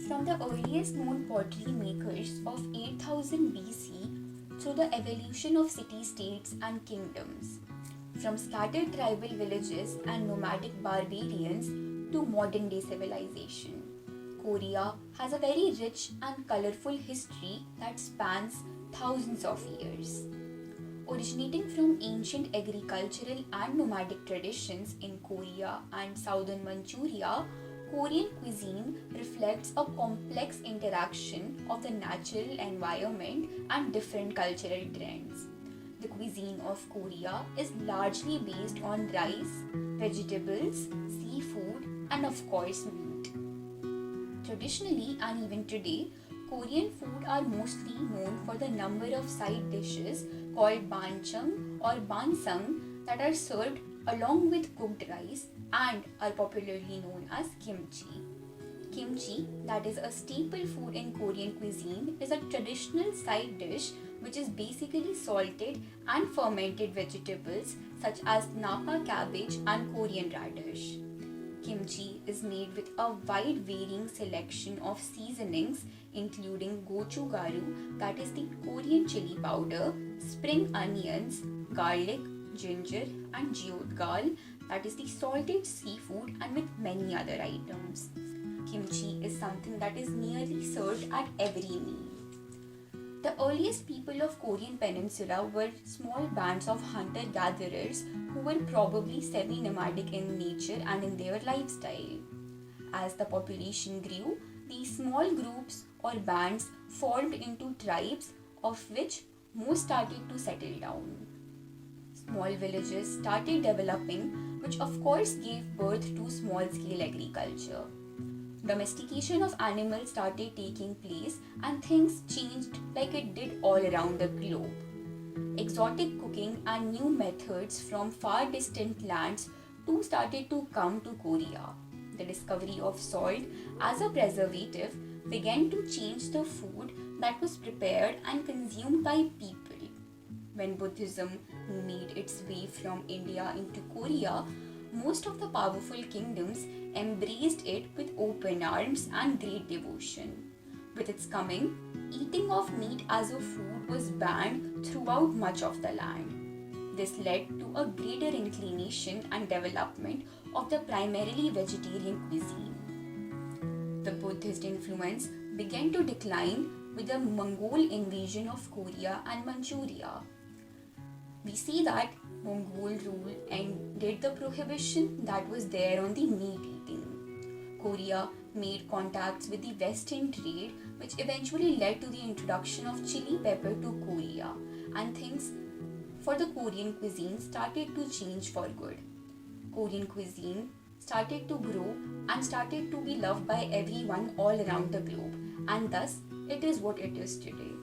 From the earliest known pottery makers of 8000 BC through the evolution of city-states and kingdoms, from scattered tribal villages and nomadic barbarians to modern-day civilization, Korea has a very rich and colorful history that spans thousands of years. Originating from ancient agricultural and nomadic traditions in Korea and southern Manchuria, Korean cuisine reflects a complex interaction of the natural environment and different cultural trends. The cuisine of Korea is largely based on rice, vegetables, seafood, and of course meat. Traditionally and even today, Korean food are mostly known for the number of side dishes called banchang or bansang that are served along with cooked rice and are popularly known as kimchi. Kimchi, that is a staple food in Korean cuisine, is a traditional side dish which is basically salted and fermented vegetables such as napa cabbage and Korean radish. Kimchi is made with a wide varying selection of seasonings including gochugaru, that is the Korean chili powder, spring onions, garlic, ginger and jeotgal, that is the salted seafood, and with many other items. Kimchi is something that is nearly served at every meal. The earliest people of Korean peninsula were small bands of hunter-gatherers who were probably semi-nomadic in nature and in their lifestyle. As the population grew, these small groups or bands formed into tribes, of which most started to settle down. Small villages started developing, which of course gave birth to small-scale agriculture. Domestication of animals started taking place and things changed like it did all around the globe. Exotic cooking and new methods from far distant lands too started to come to Korea. The discovery of salt as a preservative began to change the food that was prepared and consumed by people. When Buddhism made its way from India into Korea, most of the powerful kingdoms embraced it with open arms and great devotion. With its coming, eating of meat as a food was banned throughout much of the land. This led to a greater inclination and development of the primarily vegetarian cuisine. The Buddhist influence began to decline with the Mongol invasion of Korea and Manchuria. We see that Mongol rule ended the prohibition that was there on the meat eating. Korea made contacts with the Western trade, which eventually led to the introduction of chili pepper to Korea, and things for the Korean cuisine started to change for good. Korean cuisine started to grow and started to be loved by everyone all around the globe, and thus it is what it is today.